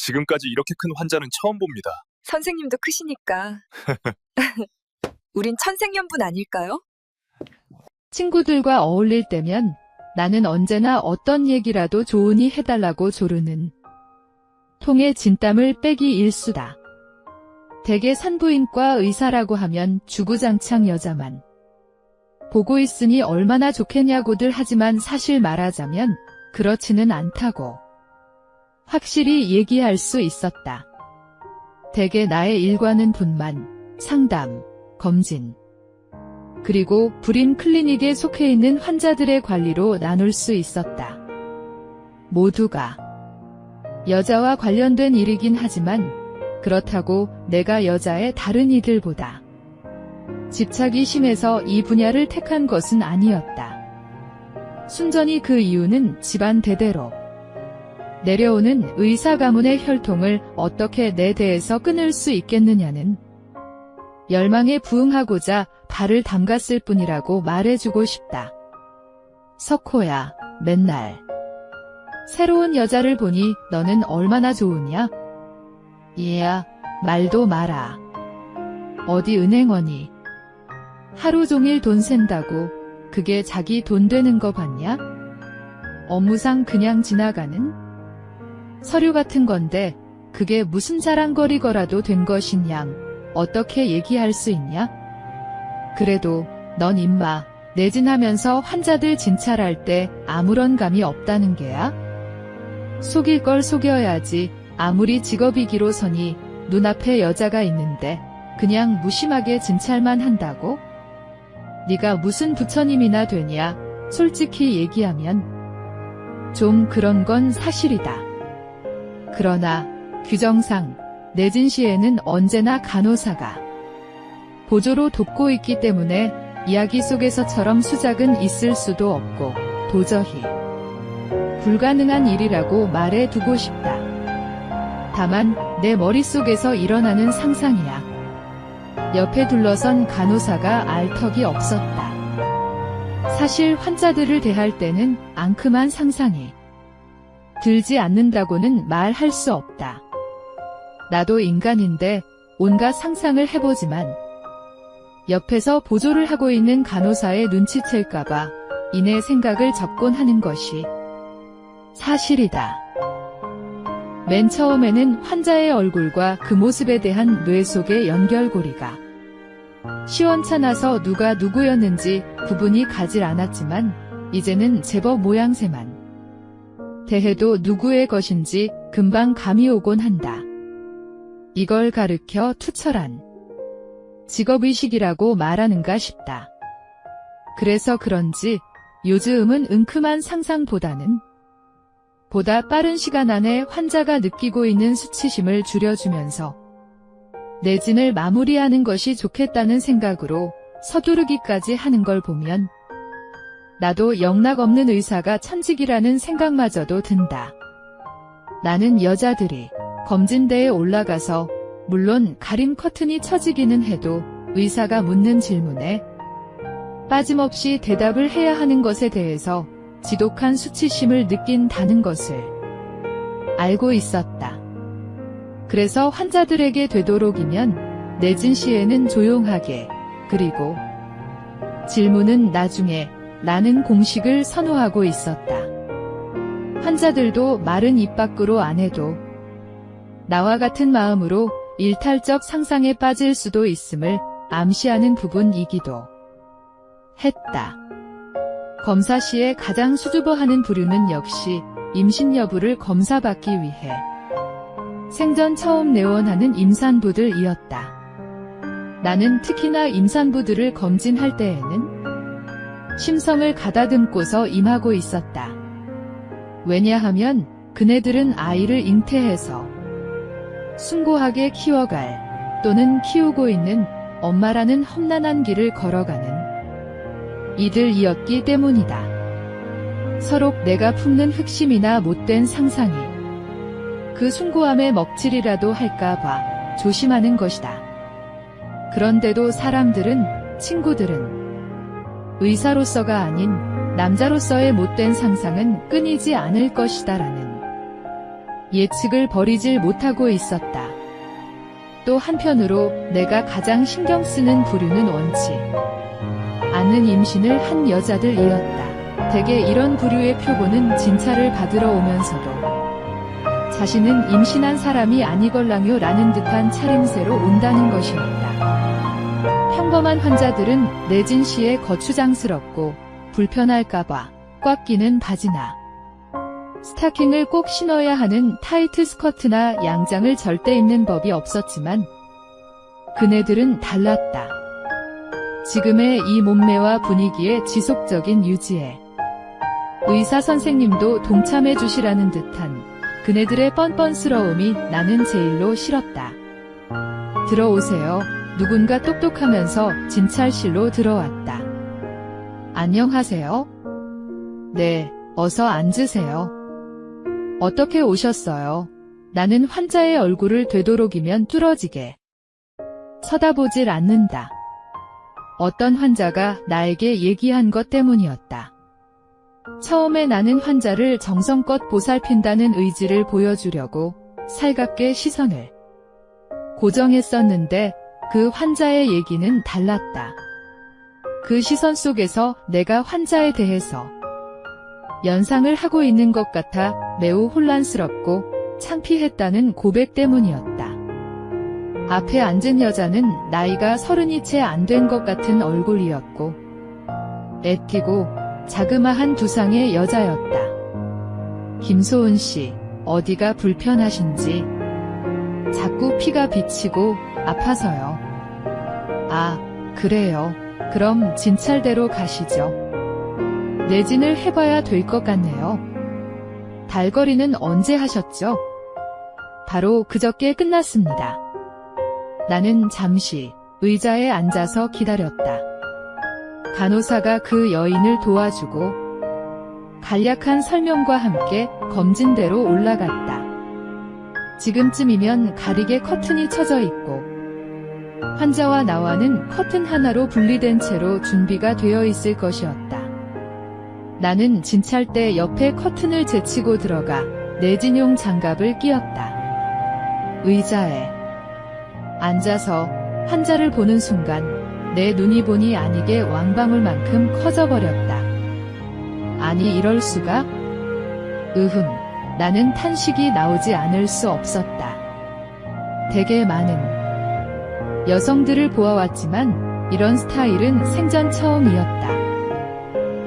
지금까지 이렇게 큰 환자는 처음 봅니다. 선생님도 크시니까. 우린 천생연분 아닐까요? 친구들과 어울릴 때면 나는 언제나 어떤 얘기라도 좋으니 해달라고 조르는 통에 진땀을 빼기 일수다. 대개 산부인과 의사라고 하면 주구장창 여자만 보고 있으니 얼마나 좋겠냐고들 하지만 사실 말하자면 그렇지는 않다고 확실히 얘기할 수 있었다. 대개 나의 일과는 분만, 상담, 검진, 그리고 불임 클리닉에 속해 있는 환자들의 관리로 나눌 수 있었다. 모두가 여자와 관련된 일이긴 하지만 그렇다고 내가 여자의 다른 이들보다 집착이 심해서 이 분야를 택한 것은 아니었다. 순전히 그 이유는 집안 대대로 내려오는 의사 가문의 혈통을 어떻게 내 대에서 끊을 수 있겠느냐는 열망에 부응하고자 발을 담갔을 뿐이라고 말해주고 싶다. 석호야, 맨날 새로운 여자를 보니 너는 얼마나 좋으냐? 얘야, 말도 마라. 어디 은행원이 하루 종일 돈 센다고 그게 자기 돈 되는 거 봤냐? 업무상 그냥 지나가는 서류 같은 건데 그게 무슨 자랑거리거라도 된 것이냐? 어떻게 얘기할 수 있냐? 그래도 넌 임마 내진하면서 환자들 진찰할 때 아무런 감이 없다는 게야? 속일 걸 속여야지. 아무리 직업이기로서니 눈앞에 여자가 있는데 그냥 무심하게 진찰만 한다고? 네가 무슨 부처님이나 되냐? 솔직히 얘기하면 좀 그런 건 사실이다. 그러나 규정상 내진시에는 언제나 간호사가 보조로 돕고 있기 때문에 이야기 속에서처럼 수작은 있을 수도 없고 도저히 불가능한 일이라고 말해두고 싶다. 다만 내 머릿속에서 일어나는 상상이야. 옆에 둘러선 간호사가 알 턱이 없었다. 사실 환자들을 대할 때는 앙큼한 상상이 들지 않는다고는 말할 수 없다. 나도 인간인데 온갖 상상을 해보지만 옆에서 보조를 하고 있는 간호사의 눈치챌까봐 이내 생각을 접곤 하는 것이 사실이다. 맨 처음에는 환자의 얼굴과 그 모습에 대한 뇌 속의 연결고리가 시원찮아서 누가 누구였는지 구분이 가질 않았지만 이제는 제법 모양새만 대해도 누구의 것인지 금방 감이 오곤 한다. 이걸 가르켜 투철한 직업의식이라고 말하는가 싶다. 그래서 그런지 요즘은 은큼한 상상보다는 보다 빠른 시간 안에 환자가 느끼고 있는 수치심을 줄여주면서 내진을 마무리하는 것이 좋겠다는 생각으로 서두르기까지 하는 걸 보면 나도 영락없는 의사가 천직이라는 생각마저도 든다. 나는 여자들이 검진대에 올라가서 물론 가림 커튼이 쳐지기는 해도 의사가 묻는 질문에 빠짐없이 대답을 해야 하는 것에 대해서 지독한 수치심을 느낀다는 것을 알고 있었다. 그래서 환자들에게 되도록이면 내진 시에는 조용하게, 그리고 질문은 나중에 라는 공식을 선호하고 있었다. 환자들도 말은 입 밖으로 안 해도 나와 같은 마음으로 일탈적 상상에 빠질 수도 있음을 암시하는 부분이기도 했다. 검사 시에 가장 수줍어하는 부류는 역시 임신 여부를 검사받기 위해 생전 처음 내원하는 임산부들이었다. 나는 특히나 임산부들을 검진할 때에는 심성을 가다듬고서 임하고 있었다. 왜냐하면 그네들은 아이를 잉태해서 숭고하게 키워갈 또는 키우고 있는 엄마라는 험난한 길을 걸어가는 이들이었기 때문이다. 서로 내가 품는 흑심이나 못된 상상이 그 숭고함에 먹칠이라도 할까봐 조심하는 것이다. 그런데도 사람들은, 친구들은 의사로서가 아닌 남자로서의 못된 상상은 끊이지 않을 것이다라는 예측을 버리질 못하고 있었다. 또 한편으로 내가 가장 신경 쓰는 부류는 원치 않는 임신을 한 여자들이었다. 대개 이런 부류의 표본은 진찰을 받으러 오면서도 자신은 임신한 사람이 아니걸랑요 라는 듯한 차림새로 온다는 것이었다. 평범한 환자들은 내진 시에 거추장스럽고 불편할까봐 꽉 끼는 바지나 스타킹을 꼭 신어야 하는 타이트 스커트나 양장을 절대 입는 법이 없었지만 그네들은 달랐다. 지금의 이 몸매와 분위기의 지속적인 유지에 의사 선생님도 동참해 주시라는 듯한 그네들의 뻔뻔스러움이 나는 제일로 싫었다. 들어오세요. 누군가 똑똑하면서 진찰실로 들어왔다. 안녕하세요. 네, 어서 앉으세요. 어떻게 오셨어요? 나는 환자의 얼굴을 되도록이면 뚫어지게 쳐다보질 않는다. 어떤 환자가 나에게 얘기한 것 때문이었다. 처음에 나는 환자를 정성껏 보살핀다는 의지를 보여주려고 살갑게 시선을 고정했었는데 그 환자의 얘기는 달랐다. 그 시선 속에서 내가 환자에 대해서 연상을 하고 있는 것 같아 매우 혼란스럽고 창피했다는 고백 때문이었다. 앞에 앉은 여자는 나이가 30이 채 안 된 것 같은 얼굴이었고 애티고 자그마한 두상의 여자였다. 김소은 씨, 어디가 불편하신지. 자꾸 피가 비치고 아파서요. 아, 그래요. 그럼 진찰대로 가시죠. 내진을 해봐야 될 것 같네요. 달거리는 언제 하셨죠? 바로 그저께 끝났습니다. 나는 잠시 의자에 앉아서 기다렸다. 간호사가 그 여인을 도와주고 간략한 설명과 함께 검진대로 올라갔다. 지금쯤이면 가리개 커튼이 쳐져 있고 환자와 나와는 커튼 하나로 분리된 채로 준비가 되어 있을 것이었다. 나는 진찰대 옆에 커튼을 제치고 들어가 내진용 장갑을 끼웠다. 의자에 앉아서 환자를 보는 순간 내 눈이 본의 아니게 왕방울만큼 커져버렸다. 아니 이럴 수가? 나는 탄식이 나오지 않을 수 없었다. 되게 많은 여성들을 보아왔지만 이런 스타일은 생전 처음이었다.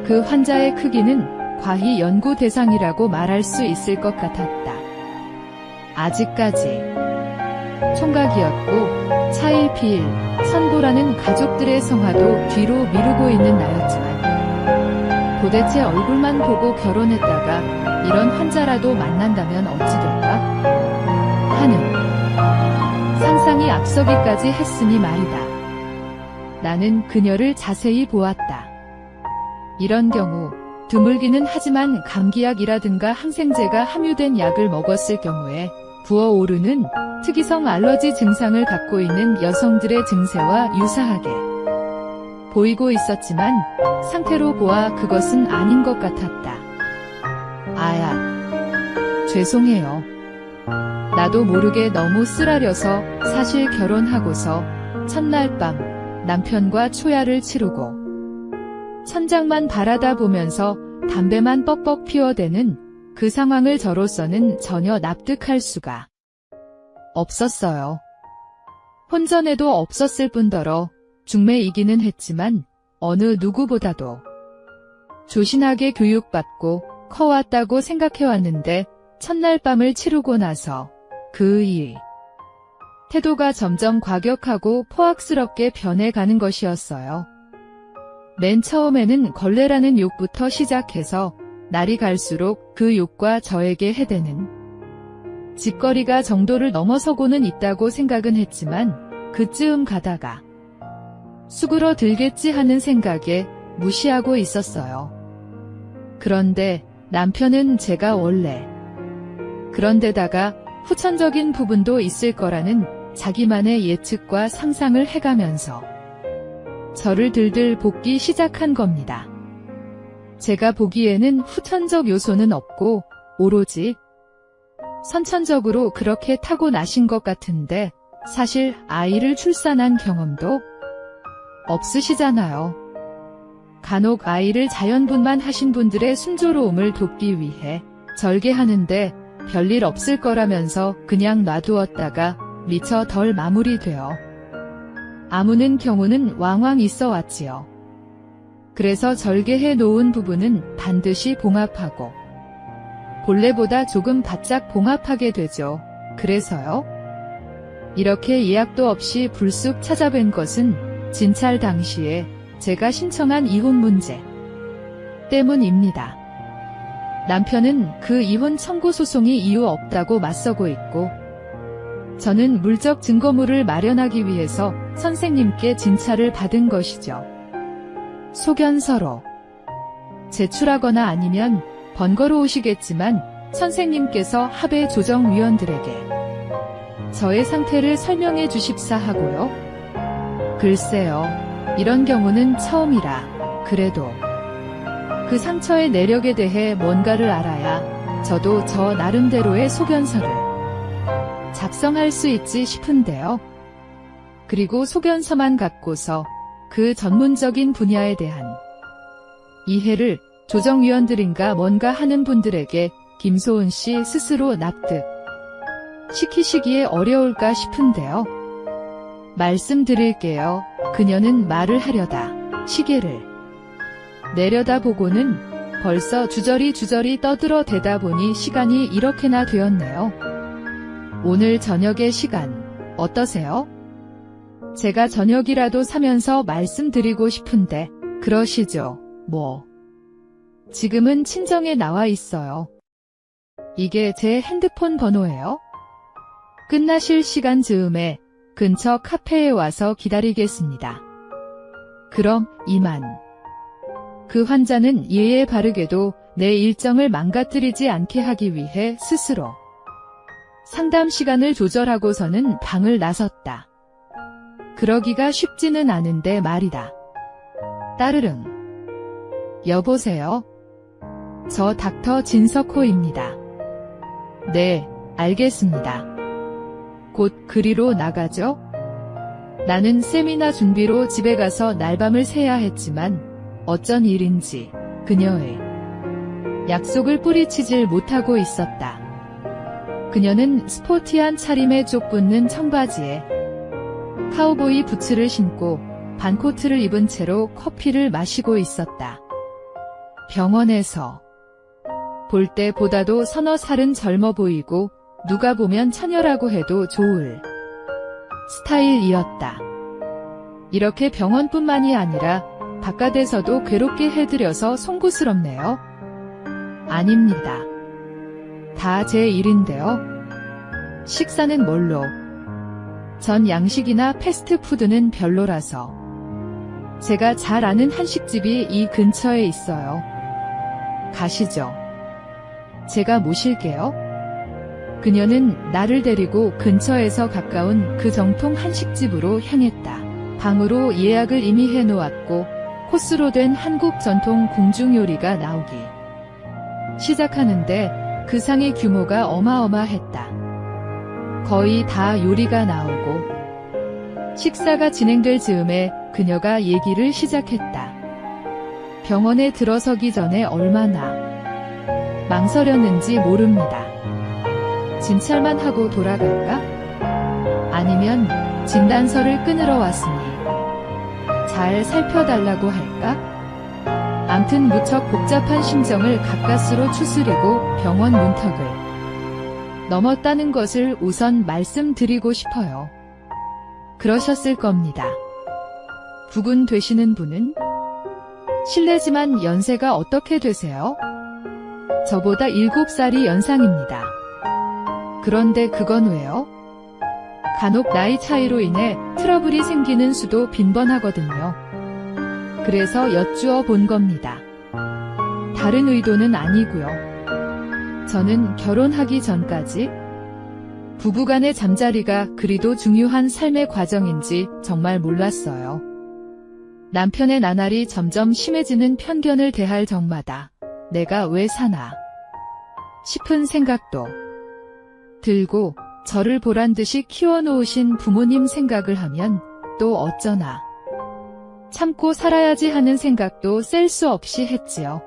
그 환자의 크기는 과히 연구 대상이라고 말할 수 있을 것 같았다. 아직까지 총각이었고 차일피일 선보라는 가족들의 성화도 뒤로 미루고 있는 나였지만 도대체 얼굴만 보고 결혼했다가 이런 환자라도 만난다면 어찌 될까? 하는 상상이 앞서기까지 했으니 말이다. 나는 그녀를 자세히 보았다. 이런 경우 드물기는 하지만 감기약이라든가 항생제가 함유된 약을 먹었을 경우에 부어오르는 특이성 알러지 증상을 갖고 있는 여성들의 증세와 유사하게 보이고 있었지만 상태로 보아 그것은 아닌 것 같았다. 아야, 죄송해요. 나도 모르게 너무 쓰라려서 사실 결혼하고서 첫날 밤 남편과 초야를 치르고 천장만 바라다 보면서 담배만 뻑뻑 피워대는 그 상황을 저로서는 전혀 납득할 수가 없었어요. 혼전에도 없었을 뿐더러 중매이기는 했지만 어느 누구보다도 조신하게 교육받고 커왔다고 생각해왔는데 첫날 밤을 치르고 나서 그의 태도가 점점 과격하고 포악스럽게 변해가는 것이었어요. 맨 처음에는 걸레라는 욕부터 시작해서 날이 갈수록 그 욕과 저에게 해대는 짓거리가 정도를 넘어서고는 있다고 생각은 했지만 그쯤 가다가 수그러들겠지 하는 생각에 무시하고 있었어요. 그런데 남편은 제가 원래 그런데다가 후천적인 부분도 있을 거라는 자기만의 예측과 상상을 해가면서 저를 들들 볶기 시작한 겁니다. 제가 보기에는 후천적 요소는 없고 오로지 선천적으로 그렇게 타고나신 것 같은데 사실 아이를 출산한 경험도 없으시잖아요. 간혹 아이를 자연분만 하신 분들의 순조로움을 돕기 위해 절개하는데 별일 없을 거라면서 그냥 놔두었다가 미처 덜 마무리되어 아무는 경우는 왕왕 있어 왔지요. 그래서 절개해 놓은 부분은 반드시 봉합하고 본래보다 조금 바짝 봉합하게 되죠. 그래서요. 이렇게 예약도 없이 불쑥 찾아뵌 것은 진찰 당시에 제가 신청한 이혼 문제 때문입니다. 남편은 그 이혼 청구 소송이 이유 없다고 맞서고 있고 저는 물적 증거물을 마련하기 위해서 선생님께 진찰을 받은 것이죠. 소견서로 제출하거나 아니면 번거로우시겠지만 선생님께서 합의 조정위원들에게 저의 상태를 설명해 주십사 하고요. 글쎄요. 이런 경우는 처음이라 그래도 그 상처의 내력에 대해 뭔가를 알아야 저도 저 나름대로의 소견서를 작성할 수 있지 싶은데요. 그리고 소견서만 갖고서 그 전문적인 분야에 대한 이해를 조정위원들인가 뭔가 하는 분들에게 김소은 씨 스스로 납득 시키시기에 어려울까 싶은데요. 말씀드릴게요. 그녀는 말을 하려다 시계를 내려다보고는 벌써 주저리 떠들어대다 보니 시간이 이렇게나 되었네요. 오늘 저녁의 시간 어떠세요? 제가 저녁이라도 사면서 말씀드리고 싶은데 그러시죠. 뭐 지금은 친정에 나와 있어요. 이게 제 핸드폰 번호예요. 끝나실 시간 즈음에 근처 카페에 와서 기다리겠습니다. 그럼 이만. 그 환자는 예에 바르게도 내 일정을 망가뜨리지 않게 하기 위해 스스로 상담 시간을 조절하고서는 방을 나섰다. 그러기가 쉽지는 않은데 말이다. 따르릉. 여보세요? 저 닥터 진석호입니다. 네, 알겠습니다. 곧 그리로 나가죠? 나는 세미나 준비로 집에 가서 날밤을 새야 했지만 어쩐 일인지 그녀의 약속을 뿌리치질 못하고 있었다. 그녀는 스포티한 차림에 쪽 붙는 청바지에 카우보이 부츠를 신고 반코트를 입은 채로 커피를 마시고 있었다. 병원에서 볼 때보다도 서너 살은 젊어 보이고 누가 보면 처녀라고 해도 좋을 스타일이었다. 이렇게 병원뿐만이 아니라 바깥에서도 괴롭게 해드려서 송구스럽네요. 아닙니다. 다 제 일인데요. 식사는 뭘로? 전 양식이나 패스트푸드는 별로라서. 제가 잘 아는 한식집이 이 근처에 있어요. 가시죠. 제가 모실게요. 그녀는 나를 데리고 근처에서 가까운 그 정통 한식집으로 향했다. 방으로 예약을 이미 해놓았고 코스로 된 한국 전통 궁중요리가 나오기 시작하는데 그 상의 규모가 어마어마했다. 거의 다 요리가 나오고 식사가 진행될 즈음에 그녀가 얘기를 시작했다. 병원에 들어서기 전에 얼마나 망설였는지 모릅니다. 진찰만 하고 돌아갈까? 아니면 진단서를 끊으러 왔으니 잘 살펴달라고 할까? 암튼 무척 복잡한 심정을 가까스로 추스리고 병원 문턱을 넘었다는 것을 우선 말씀드리고 싶어요. 그러셨을 겁니다. 부군 되시는 분은? 실례지만 연세가 어떻게 되세요? 저보다 7살이 연상입니다. 그런데 그건 왜요? 간혹 나이 차이로 인해 트러블이 생기는 수도 빈번하거든요. 그래서 여쭈어 본 겁니다. 다른 의도는 아니고요. 저는 결혼하기 전까지 부부간의 잠자리가 그리도 중요한 삶의 과정인지 정말 몰랐어요. 남편의 나날이 점점 심해지는 편견을 대할 적마다 내가 왜 사나 싶은 생각도 들고 저를 보란듯이 키워놓으신 부모님 생각을 하면 또 어쩌나. 참고 살아야지 하는 생각도 셀 수 없이 했지요.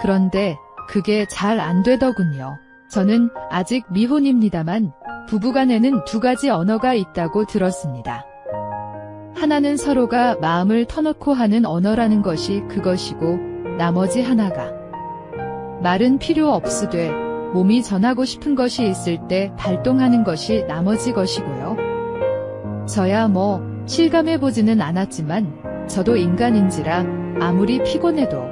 그런데 그게 잘 안 되더군요. 저는 아직 미혼입니다만 부부간에는 두 가지 언어가 있다고 들었습니다. 하나는 서로가 마음을 터놓고 하는 언어라는 것이 그것이고, 나머지 하나가 말은 필요 없으되 몸이 전하고 싶은 것이 있을 때 발동하는 것이 나머지 것이고요. 저야 실감해보지는 않았지만 저도 인간인지라 아무리 피곤해도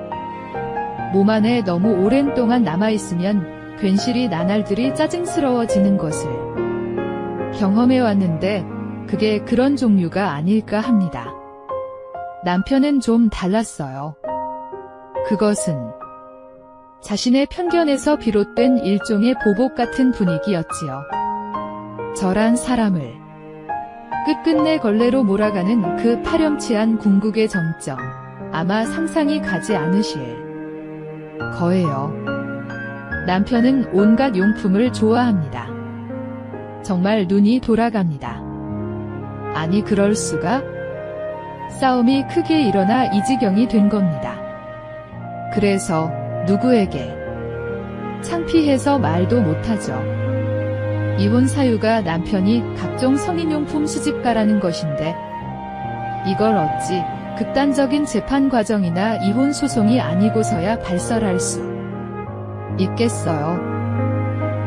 몸 안에 너무 오랜 동안 남아있으면 괜시리 나날들이 짜증스러워지는 것을 경험해왔는데 그게 그런 종류가 아닐까 합니다. 남편은 좀 달랐어요. 그것은 자신의 편견에서 비롯된 일종의 보복 같은 분위기였지요. 저란 사람을 끝끝내 걸레로 몰아가는 그 파렴치한 궁극의 정점, 아마 상상이 가지 않으실 거예요. 남편은 온갖 용품을 좋아합니다. 정말 눈이 돌아갑니다. 아니 그럴 수가? 싸움이 크게 일어나 이 지경이 된 겁니다. 그래서 누구에게 창피해서 말도 못하죠. 이혼 사유가 남편이 각종 성인용품 수집가라는 것인데 이걸 어찌 극단적인 재판 과정이나 이혼 소송이 아니고서야 발설할 수 있겠어요.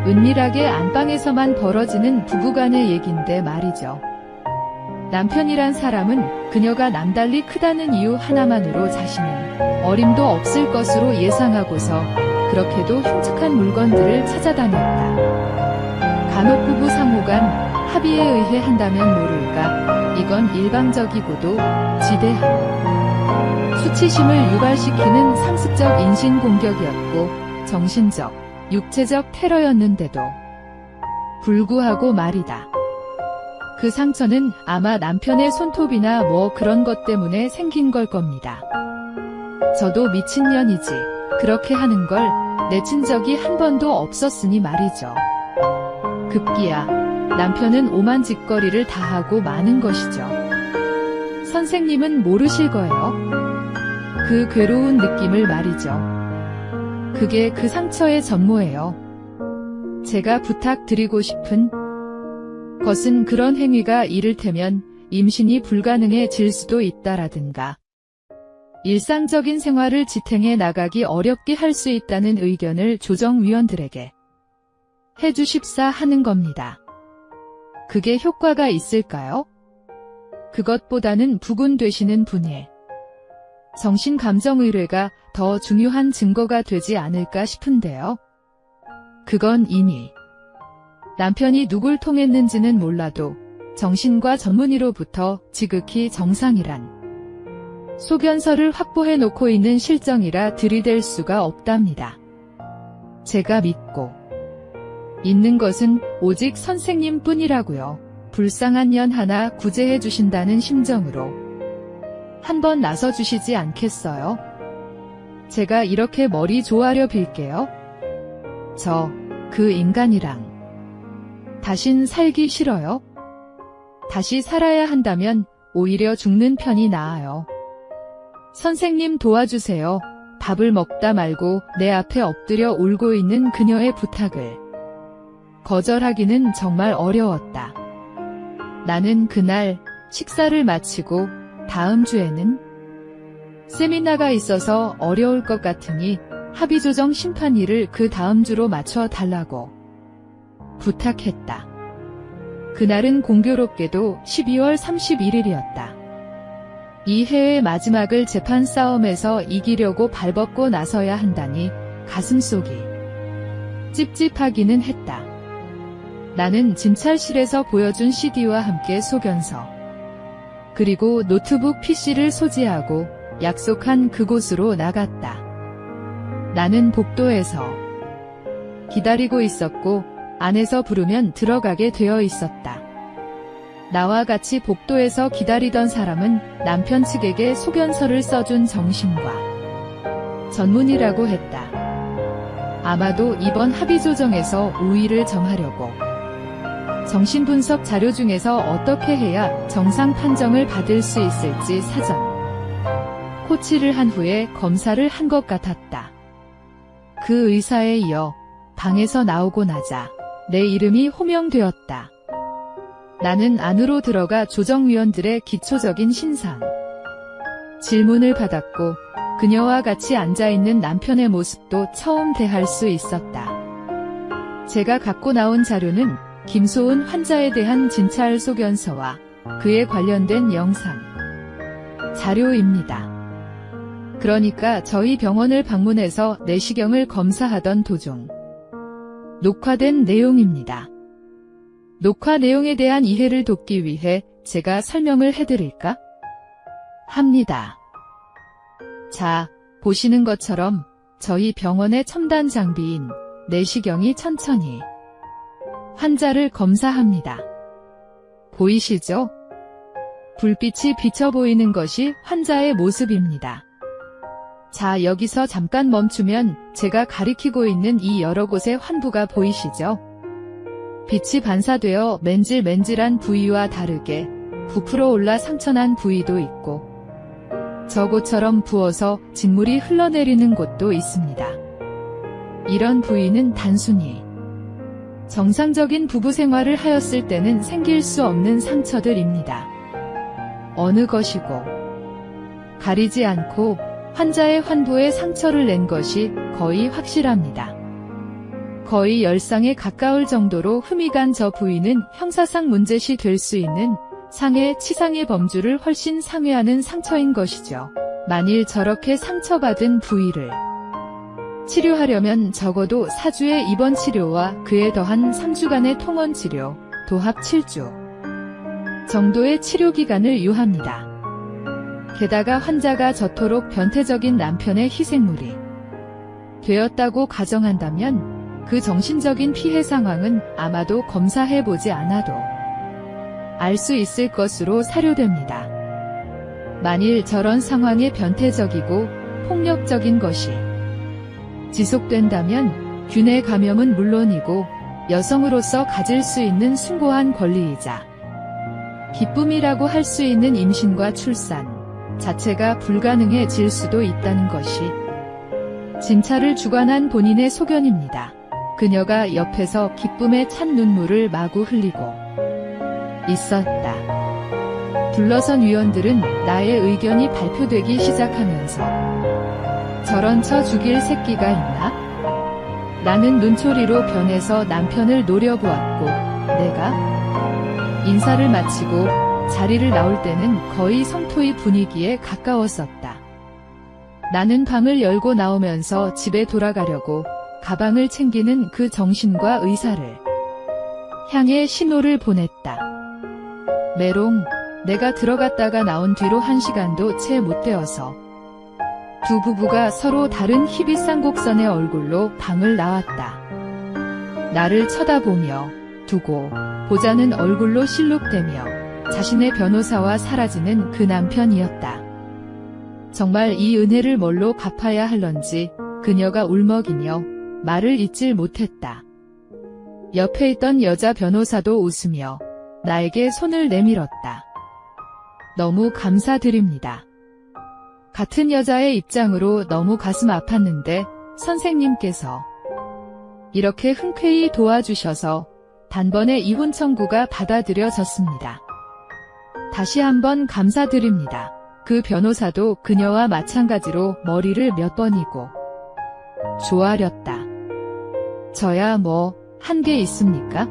은밀하게 안방에서만 벌어지는 부부간의 얘긴데 말이죠. 남편이란 사람은 그녀가 남달리 크다는 이유 하나만으로 자신은 어림도 없을 것으로 예상하고서 그렇게도 흉측한 물건들을 찾아다녔다. 간혹 부부 상호간 합의에 의해 한다면 모를까, 이건 일방적이고도 지대한 수치심을 유발시키는 상습적 인신공격이었고 정신적, 육체적 테러였는데도 불구하고 말이다. 그 상처는 아마 남편의 손톱이나 그런 것 때문에 생긴 걸 겁니다. 저도 미친년이지 그렇게 하는 걸 내친 적이 한 번도 없었으니 말이죠. 급기야 남편은 오만 짓거리를 다 하고 마는 것이죠. 선생님은 모르실 거예요. 그 괴로운 느낌을 말이죠. 그게 그 상처의 전모예요. 제가 부탁드리고 싶은 것은 그런 행위가 이를테면 임신이 불가능해질 수도 있다라든가 일상적인 생활을 지탱해 나가기 어렵게 할 수 있다는 의견을 조정위원들에게 해주십사 하는 겁니다. 그게 효과가 있을까요? 그것보다는 부군 되시는 분의 정신감정의뢰가 더 중요한 증거가 되지 않을까 싶은데요. 그건 이미 남편이 누굴 통했는지는 몰라도 정신과 전문의로부터 지극히 정상이란 소견서를 확보해 놓고 있는 실정이라 들이댈 수가 없답니다. 제가 믿고 있는 것은 오직 선생님 뿐이라고요. 불쌍한 년 하나 구제해 주신다는 심정으로 한번 나서 주시지 않겠어요? 제가 이렇게 머리 조아려 빌게요. 저 그 인간이랑 다신 살기 싫어요. 다시 살아야 한다면 오히려 죽는 편이 나아요. 선생님 도와주세요. 밥을 먹다 말고 내 앞에 엎드려 울고 있는 그녀의 부탁을 거절하기는 정말 어려웠다. 나는 그날 식사를 마치고 다음 주에는 세미나가 있어서 어려울 것 같으니 합의조정 심판일을 그 다음 주로 맞춰 달라고 부탁했다. 그날은 공교롭게도 12월 31일이었다. 이 해의 마지막을 재판 싸움에서 이기려고 발벗고 나서야 한다니 가슴속이 찝찝하기는 했다. 나는 진찰실에서 보여준 CD와 함께 소견서, 그리고 노트북 PC를 소지하고 약속한 그곳으로 나갔다. 나는 복도에서 기다리고 있었고 안에서 부르면 들어가게 되어 있었다. 나와 같이 복도에서 기다리던 사람은 남편 측에게 소견서를 써준 정신과 전문의라고 했다. 아마도 이번 합의 조정에서 우위를 점하려고. 정신분석 자료 중에서 어떻게 해야 정상 판정을 받을 수 있을지 사전 코치를 한 후에 검사를 한 것 같았다. 그 의사에 이어 방에서 나오고 나자 내 이름이 호명되었다. 나는 안으로 들어가 조정위원들의 기초적인 신상 질문을 받았고 그녀와 같이 앉아있는 남편의 모습도 처음 대할 수 있었다. 제가 갖고 나온 자료는 김소은 환자에 대한 진찰 소견서와 그에 관련된 영상 자료입니다. 그러니까 저희 병원을 방문해서 내시경을 검사하던 도중 녹화된 내용입니다. 녹화 내용에 대한 이해를 돕기 위해 제가 설명을 해드릴까? 합니다. 자, 보시는 것처럼 저희 병원의 첨단 장비인 내시경이 천천히 환자를 검사합니다. 보이시죠? 불빛이 비쳐 보이는 것이 환자의 모습입니다. 자, 여기서 잠깐 멈추면 제가 가리키고 있는 이 여러 곳의 환부가 보이시죠? 빛이 반사되어 맨질맨질한 부위와 다르게 부풀어 올라 상처난 부위도 있고 저곳처럼 부어서 진물이 흘러내리는 곳도 있습니다. 이런 부위는 단순히 정상적인 부부 생활을 하였을 때는 생길 수 없는 상처들입니다. 어느 것이고 가리지 않고 환자의 환부에 상처를 낸 것이 거의 확실합니다. 거의 열상에 가까울 정도로 흠이 간 저 부위는 형사상 문제시 될 수 있는 상해, 치상의 범주를 훨씬 상회하는 상처인 것이죠. 만일 저렇게 상처받은 부위를 치료하려면 적어도 4주의 입원 치료와 그에 더한 3주간의 통원 치료, 도합 7주 정도의 치료 기간을 요합니다. 게다가 환자가 저토록 변태적인 남편의 희생물이 되었다고 가정한다면 그 정신적인 피해 상황은 아마도 검사해보지 않아도 알 수 있을 것으로 사료됩니다. 만일 저런 상황에 변태적이고 폭력적인 것이 지속된다면 균의 감염은 물론이고 여성으로서 가질 수 있는 숭고한 권리이자 기쁨이라고 할 수 있는 임신과 출산 자체가 불가능해질 수도 있다는 것이 진찰을 주관한 본인의 소견입니다. 그녀가 옆에서 기쁨에 찬 눈물을 마구 흘리고 있었다. 둘러선 위원들은 나의 의견이 발표되기 시작하면서 저런 쳐 죽일 새끼가 있나? 나는 눈초리로 변해서 남편을 노려보았고 내가 인사를 마치고 자리를 나올 때는 거의 성토의 분위기에 가까웠었다. 나는 방을 열고 나오면서 집에 돌아가려고 가방을 챙기는 그 정신과 의사를 향해 신호를 보냈다. 메롱, 내가 들어갔다가 나온 뒤로 1시간도 채 못 되어서 두 부부가 서로 다른 희비싼 곡선의 얼굴로 방을 나왔다. 나를 쳐다보며 두고 보자는 얼굴로 실룩대며 자신의 변호사와 사라지는 그 남편이었다. 정말 이 은혜를 뭘로 갚아야 할런지 그녀가 울먹이며 말을 잇질 못했다. 옆에 있던 여자 변호사도 웃으며 나에게 손을 내밀었다. 너무 감사드립니다. 같은 여자의 입장으로 너무 가슴 아팠는데 선생님께서 이렇게 흔쾌히 도와주셔서 단번에 이혼 청구가 받아들여졌습니다. 다시 한번 감사드립니다. 그 변호사도 그녀와 마찬가지로 머리를 몇 번이고 조아렸다. 저야 뭐 한 게 있습니까?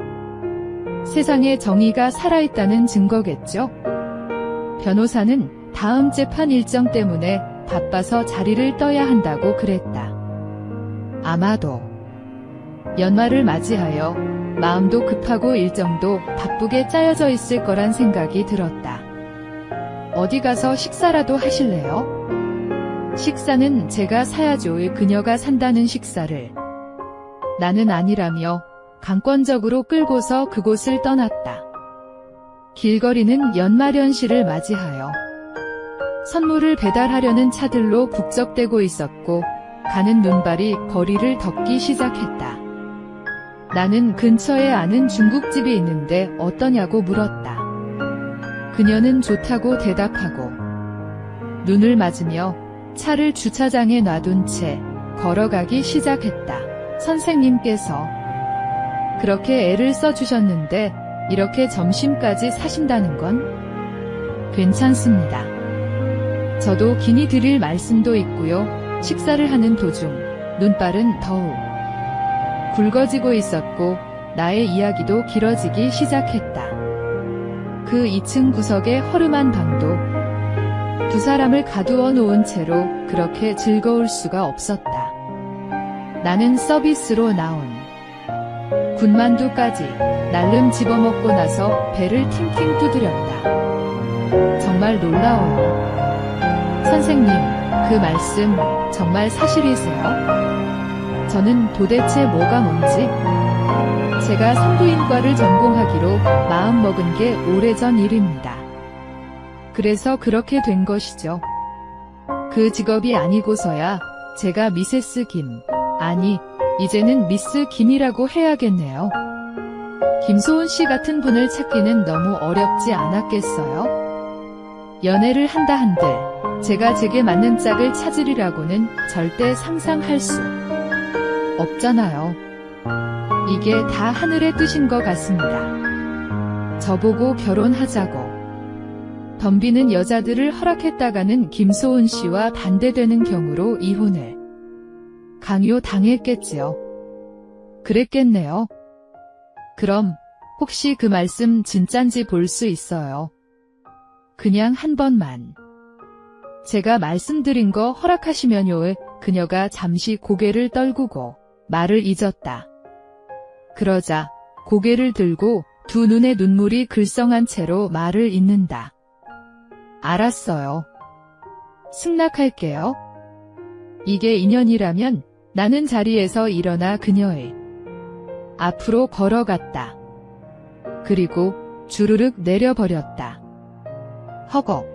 세상에 정의가 살아있다는 증거겠죠? 변호사는 다음 재판 일정 때문에 바빠서 자리를 떠야 한다고 그랬다. 아마도 연말을 맞이하여 마음도 급하고 일정도 바쁘게 짜여져 있을 거란 생각이 들었다. 어디 가서 식사라도 하실래요? 식사는 제가 사야죠. 그녀가 산다는 식사를 나는 아니라며 강권적으로 끌고서 그곳을 떠났다. 길거리는 연말연시를 맞이하여 선물을 배달하려는 차들로 북적대고 있었고 가는 눈발이 거리를 덮기 시작했다. 나는 근처에 아는 중국집이 있는데 어떠냐고 물었다. 그녀는 좋다고 대답하고 눈을 맞으며 차를 주차장에 놔둔 채 걸어가기 시작했다. 선생님께서 그렇게 애를 써주셨는데 이렇게 점심까지 사신다는 건 괜찮습니다. 저도 기니 드릴 말씀도 있고요. 식사를 하는 도중 눈발은 더욱 굵어지고 있었고 나의 이야기도 길어지기 시작했다. 그 2층 구석의 허름한 방도 두 사람을 가두어 놓은 채로 그렇게 즐거울 수가 없었다. 나는 서비스로 나온 군만두까지 날름 집어먹고 나서 배를 팅팅 두드렸다. 정말 놀라워요. 선생님, 그 말씀 정말 사실이세요? 저는 도대체 뭐가 뭔지 제가 산부인과를 전공하기로 마음먹은 게 오래전 일입니다. 그래서 그렇게 된 것이죠. 그 직업이 아니고서야 제가 미세스 김, 아니 이제는 미스 김이라고 해야겠네요. 김소은 씨 같은 분을 찾기는 너무 어렵지 않았겠어요? 연애를 한다 한들 제가 제게 맞는 짝을 찾으리라고는 절대 상상할 수 없잖아요. 이게 다 하늘의 뜻인 것 같습니다. 저보고 결혼하자고 덤비는 여자들을 허락했다가는 김소은 씨와 반대되는 경우로 이혼을 강요당했겠지요. 그랬겠네요. 그럼 혹시 그 말씀 진짠지 볼 수 있어요? 그냥 한 번만. 제가 말씀드린 거 허락하시면요. 그녀가 잠시 고개를 떨구고 말을 잊었다. 그러자 고개를 들고 두 눈에 눈물이 글썽한 채로 말을 잇는다. 알았어요. 승낙할게요. 이게 인연이라면 나는 자리에서 일어나 그녀의 앞으로 걸어갔다. 그리고 주르륵 내려버렸다. 허걱.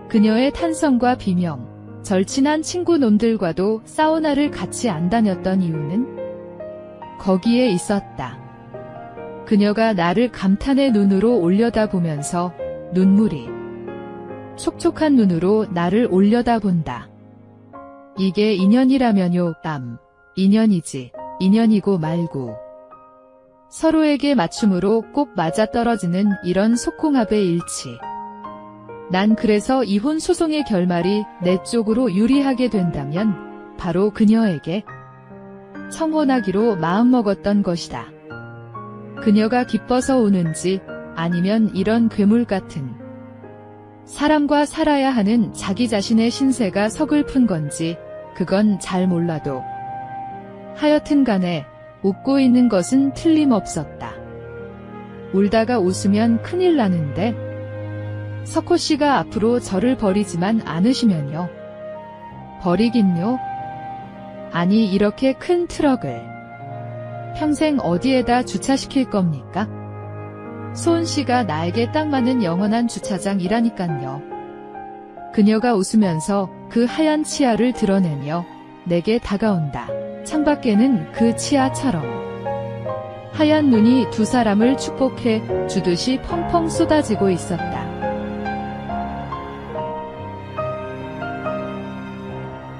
그녀의 탄성과 비명, 절친한 친구 놈들과도 사우나를 같이 안 다녔던 이유는 거기에 있었다. 그녀가 나를 감탄의 눈으로 올려다보면서 눈물이 촉촉한 눈으로 나를 올려다본다. 이게 인연이라면요, 인연이지, 인연이고 말고. 서로에게 맞춤으로 꼭 맞아떨어지는 이런 속궁합의 일치. 난 그래서 이혼 소송의 결말이 내 쪽으로 유리하게 된다면 바로 그녀에게 청혼하기로 마음먹었던 것이다. 그녀가 기뻐서 우는지 아니면 이런 괴물 같은 사람과 살아야 하는 자기 자신의 신세가 서글픈 건지 그건 잘 몰라도 하여튼 간에 웃고 있는 것은 틀림없었다. 울다가 웃으면 큰일 나는데 석호 씨가 앞으로 저를 버리지만 않으시면요. 버리긴요? 아니 이렇게 큰 트럭을 평생 어디에다 주차시킬 겁니까? 소은 씨가 나에게 딱 맞는 영원한 주차장이라니깐요. 그녀가 웃으면서 그 하얀 치아를 드러내며 내게 다가온다. 창밖에는 그 치아처럼 하얀 눈이 두 사람을 축복해 주듯이 펑펑 쏟아지고 있었다.